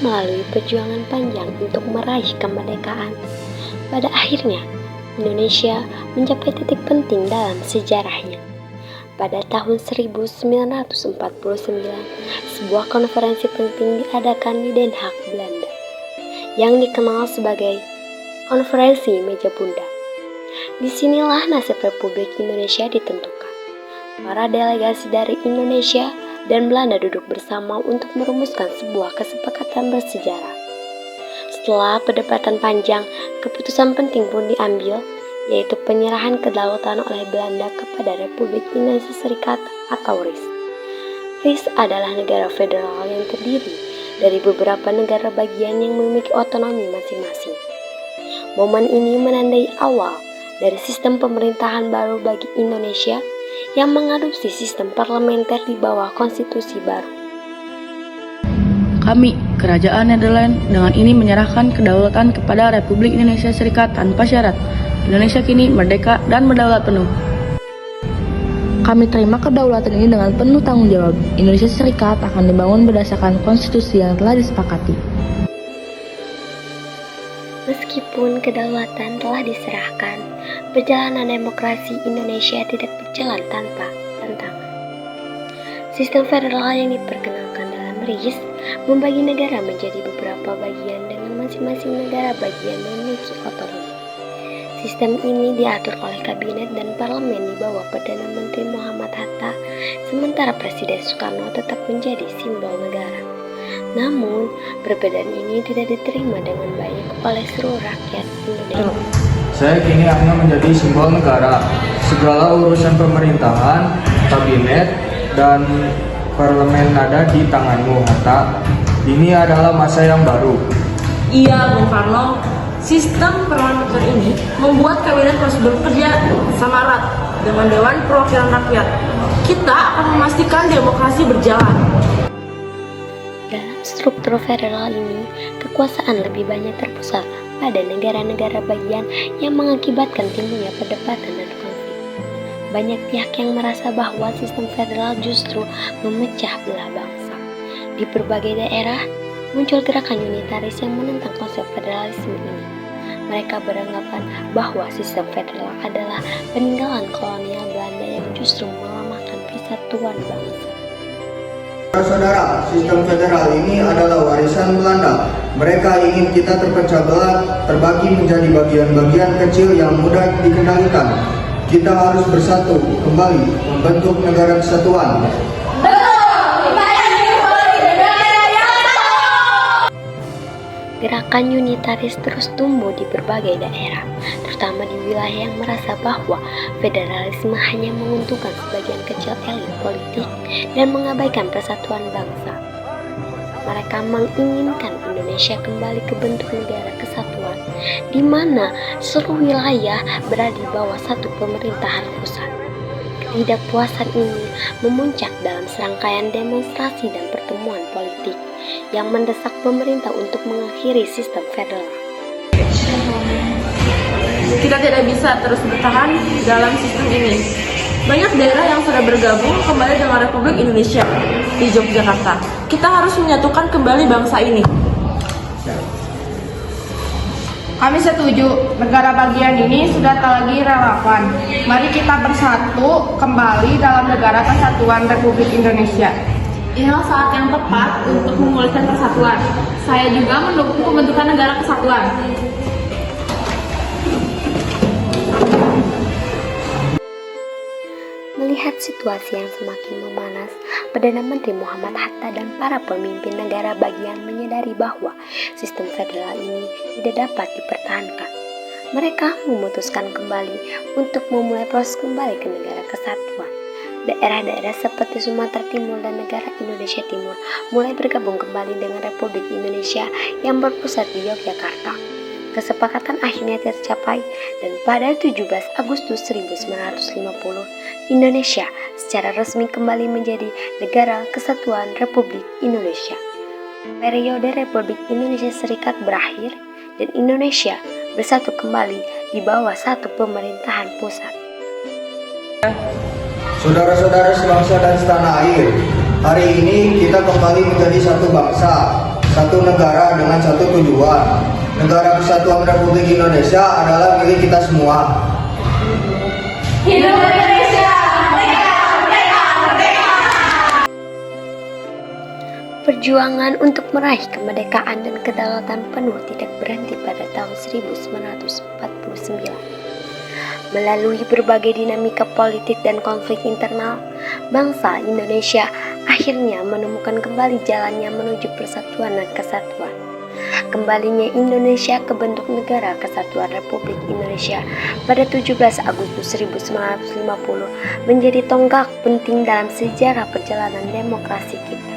melalui perjuangan panjang untuk meraih kemerdekaan, pada akhirnya Indonesia mencapai titik penting dalam sejarahnya. Pada tahun 1949, sebuah konferensi penting diadakan di Den Haag, Belanda, yang dikenal sebagai Konferensi Meja Bundar. Disinilah nasib Republik Indonesia ditentukan. Para delegasi dari Indonesia dan Belanda duduk bersama untuk merumuskan sebuah kesepakatan bersejarah. Setelah perdebatan panjang, keputusan penting pun diambil, yaitu penyerahan kedaulatan oleh Belanda kepada Republik Indonesia Serikat atau RIS. RIS adalah negara federal yang terdiri dari beberapa negara bagian yang memiliki otonomi masing-masing. Momen ini menandai awal dari sistem pemerintahan baru bagi Indonesia yang mengadopsi sistem parlementer di bawah konstitusi baru. Kami, Kerajaan Nederland, dengan ini menyerahkan kedaulatan kepada Republik Indonesia Serikat tanpa syarat. Indonesia kini merdeka dan berdaulat penuh. Kami terima kedaulatan ini dengan penuh tanggung jawab. Indonesia Serikat akan dibangun berdasarkan konstitusi yang telah disepakati. Meskipun kedaulatan telah diserahkan, perjalanan demokrasi Indonesia tidak berjalan tanpa tantangan. Sistem federal yang diperkenalkan dalam RIS membagi negara menjadi beberapa bagian dengan masing-masing negara bagian memiliki otonomi. Sistem ini diatur oleh kabinet dan parlemen di bawah Perdana Menteri Muhammad Hatta, sementara Presiden Soekarno tetap menjadi simbol negara. Namun, perbedaan ini tidak diterima dengan baik oleh seluruh rakyat Indonesia. Saya kini hanya menjadi simbol negara. Segala urusan pemerintahan, kabinet, dan parlemen ada di tanganmu, Hatta. Ini adalah masa yang baru. Iya, Bung Karno. Sistem parlementer ini membuat kabinet harus bekerja samarat dengan Dewan Perwakilan Rakyat. Kita akan memastikan demokrasi berjalan. Dalam struktur federal ini, kekuasaan lebih banyak terpusat pada negara-negara bagian yang mengakibatkan timbulnya perdebatan dan konflik. Banyak pihak yang merasa bahwa sistem federal justru memecah belah bangsa. Di berbagai daerah, muncul gerakan unitaris yang menentang konsep federalisme ini. Mereka beranggapan bahwa sistem federal adalah peninggalan kolonial Belanda yang justru melemahkan persatuan bangsa. Saudara, sistem federal ini adalah warisan Belanda. Mereka ingin kita terpecah belah, terbagi menjadi bagian-bagian kecil yang mudah dikendalikan. Kita harus bersatu kembali membentuk negara kesatuan. Gerakan unitaris terus tumbuh di berbagai daerah, terutama di wilayah yang merasa bahwa federalisme hanya menguntungkan sebagian kecil elit politik dan mengabaikan persatuan bangsa. Mereka menginginkan Indonesia kembali ke bentuk negara kesatuan, di mana seluruh wilayah berada di bawah satu pemerintahan pusat. Ketidakpuasan ini memuncak dalam serangkaian demonstrasi dan pertemuan politik yang mendesak pemerintah untuk mengakhiri sistem federal. Kita tidak bisa terus bertahan dalam sistem ini. Banyak daerah yang sudah bergabung kembali dengan Republik Indonesia di Yogyakarta. Kita harus menyatukan kembali bangsa ini. Kami setuju, negara bagian ini sudah tak lagi relevan. Mari kita bersatu kembali dalam negara kesatuan Republik Indonesia. Inilah saat yang tepat untuk memulihkan persatuan. Saya juga mendukung pembentukan negara kesatuan. Melihat situasi yang semakin memanas, Perdana Menteri Muhammad Hatta dan para pemimpin negara bagian menyadari bahwa sistem federal ini tidak dapat dipertahankan. Mereka memutuskan kembali untuk memulai proses kembali ke negara kesatuan. Daerah-daerah seperti Sumatera Timur dan negara Indonesia Timur mulai bergabung kembali dengan Republik Indonesia yang berpusat di Yogyakarta. Kesepakatan akhirnya tercapai dan pada 17 Agustus 1950, Indonesia secara resmi kembali menjadi Negara Kesatuan Republik Indonesia. Periode Republik Indonesia Serikat berakhir dan Indonesia bersatu kembali di bawah satu pemerintahan pusat. Saudara-saudara sebangsa dan setanah air, hari ini kita kembali menjadi satu bangsa. satu negara dengan satu tujuan. Negara Kesatuan Republik Indonesia adalah milik kita semua. Hidup Indonesia! Merdeka! Merdeka! Merdeka! Perjuangan untuk meraih kemerdekaan dan kedaulatan penuh tidak berhenti pada tahun 1949. Melalui berbagai dinamika politik dan konflik internal, bangsa Indonesia akhirnya menemukan kembali jalannya menuju persatuan dan kesatuan. Kembalinya Indonesia ke bentuk Negara Kesatuan Republik Indonesia pada 17 Agustus 1950 menjadi tonggak penting dalam sejarah perjalanan demokrasi kita.